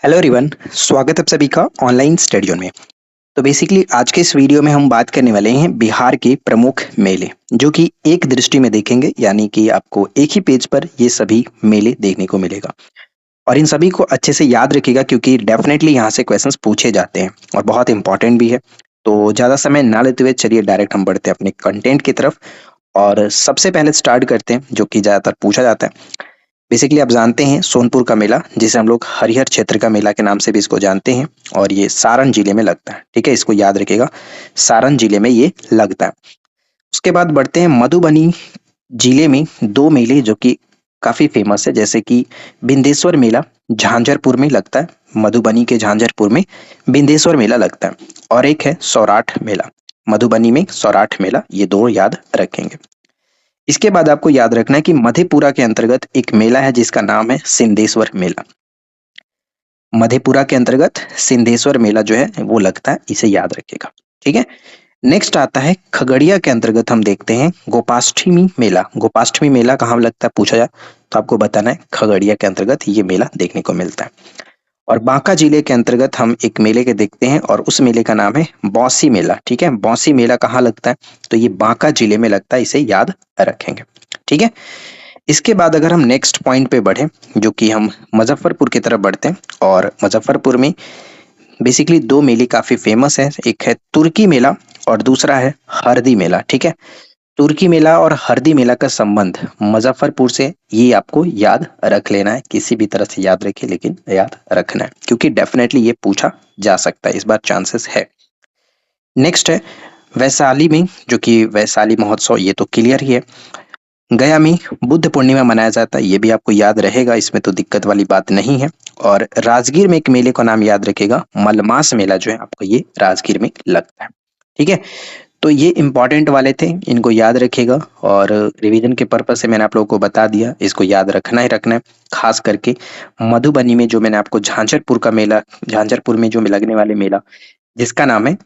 Hello everyone. स्वागत है आप सभी का ऑनलाइन स्टडी में। तो बेसिकली आज के इस वीडियो में हम बात करने वाले हैं बिहार के प्रमुख मेले, जो कि एक दृष्टि में देखेंगे, यानी कि आपको एक ही पेज पर ये सभी मेले देखने को मिलेगा। और इन सभी को अच्छे से याद रखिएगा क्योंकि डेफिनेटली यहाँ से क्वेश्चंस पूछे जाते हैं और बहुत इंपॉर्टेंट भी है। तो ज़्यादा समय ना लेते हुए चलिए डायरेक्ट हम बढ़ते हैं अपने कंटेंट की तरफ। और सबसे पहले स्टार्ट करते हैं जो कि ज़्यादातर पूछा जाता है। बेसिकली आप जानते हैं सोनपुर का मेला, जिसे हम लोग हरिहर क्षेत्र का मेला के नाम से भी इसको जानते हैं, और ये सारण जिले में लगता है। ठीक है, इसको याद रखिएगा, सारण जिले में ये लगता है। उसके बाद बढ़ते हैं मधुबनी जिले में दो मेले जो कि काफी फेमस है, जैसे कि बिंदेश्वर मेला झांझरपुर में लगता है। मधुबनी के झांझरपुर में बिंदेश्वर मेला लगता है। और एक है सौराठ मेला, मधुबनी में सौराठ मेला। ये दो याद रखेंगे। इसके बाद आपको याद रखना है कि मधेपुरा के अंतर्गत एक मेला है जिसका नाम है सिंधेश्वर मेला। मधेपुरा के अंतर्गत सिंधेश्वर मेला जो है वो लगता है, इसे याद रखिएगा। ठीक है। नेक्स्ट आता है खगड़िया के अंतर्गत, हम देखते हैं गोपाष्टमी मेला। गोपाष्टमी मेला कहाँ लगता है पूछा जाए तो आपको बताना है खगड़िया के अंतर्गत ये मेला देखने को मिलता है। और बांका जिले के अंतर्गत हम एक मेले के देखते हैं और उस मेले का नाम है बौसी मेला। ठीक है, बौसी मेला कहाँ लगता है तो ये बांका जिले में लगता है, इसे याद रखेंगे। ठीक है। इसके बाद अगर हम नेक्स्ट पॉइंट पे बढ़े, जो कि हम मुजफ्फरपुर की तरफ बढ़ते हैं, और मुजफ्फरपुर में बेसिकली दो मेले काफी फेमस है। एक है तुर्की मेला और दूसरा है हरदी मेला। ठीक है, तुर्की मेला और हरदी मेला का संबंध मुजफ्फरपुर से, ये आपको याद रख लेना है। किसी भी तरह से याद रखिए, लेकिन याद रखना है क्योंकि डेफिनेटली ये पूछा जा सकता है, इस बार चांसेस है। नेक्स्ट है वैशाली में, जो कि वैशाली महोत्सव, ये तो क्लियर ही है। गया में बुद्ध पूर्णिमा मनाया जाता है, ये भी आपको याद रहेगा, इसमें तो दिक्कत वाली बात नहीं है। और राजगीर में एक मेले का नाम याद रखेगा, मलमास मेला जो है आपको ये राजगीर में लगता है। ठीक है, तो ये इंपॉर्टेंट वाले थे, इनको याद रखिएगा। और रिवीजन के पर्पज से मैंने आप लोगों को बता दिया, इसको याद रखना ही रखना है। खास करके मधुबनी में जो मैंने आपको झांझरपुर का मेला, झांझरपुर में जो लगने वाले मेला जिसका नाम है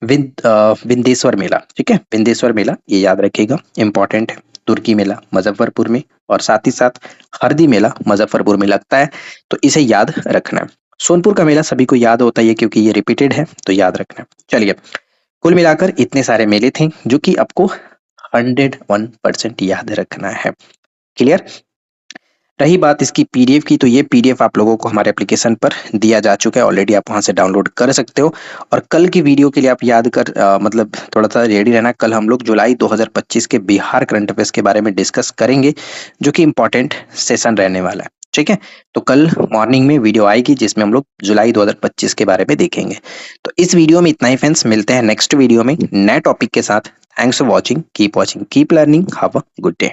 विंदेश्वर मेला। ठीक है, विंदेश्वर मेला ये याद रखिएगा, इंपॉर्टेंट है। तुर्की मेला मुजफ्फरपुर में, और साथ ही साथ हरदी मेला मुजफ्फरपुर में लगता है, तो इसे याद रखना है। सोनपुर का मेला सभी को याद होता है क्योंकि ये रिपीटेड है, तो याद रखना है। चलिए, कुल मिलाकर इतने सारे मेले थे जो कि आपको 101% याद रखना है। क्लियर। रही बात इसकी पीडीएफ की, तो ये पीडीएफ आप लोगों को हमारे एप्लीकेशन पर दिया जा चुका है ऑलरेडी, आप वहां से डाउनलोड कर सकते हो। और कल की वीडियो के लिए आप याद कर मतलब थोड़ा सा रेडी रहना। कल हम लोग जुलाई 2025 के बिहार करंट अफेयर्स के बारे में डिस्कस करेंगे, जो कि इंपॉर्टेंट सेशन रहने वाला है। ठीक है, तो कल मॉर्निंग में वीडियो आएगी जिसमें हम लोग जुलाई 2025 के बारे में देखेंगे। तो इस वीडियो में इतना ही फ्रेंड्स, मिलते हैं नेक्स्ट वीडियो में नए टॉपिक के साथ। Thanks for watching, keep learning, have a good day.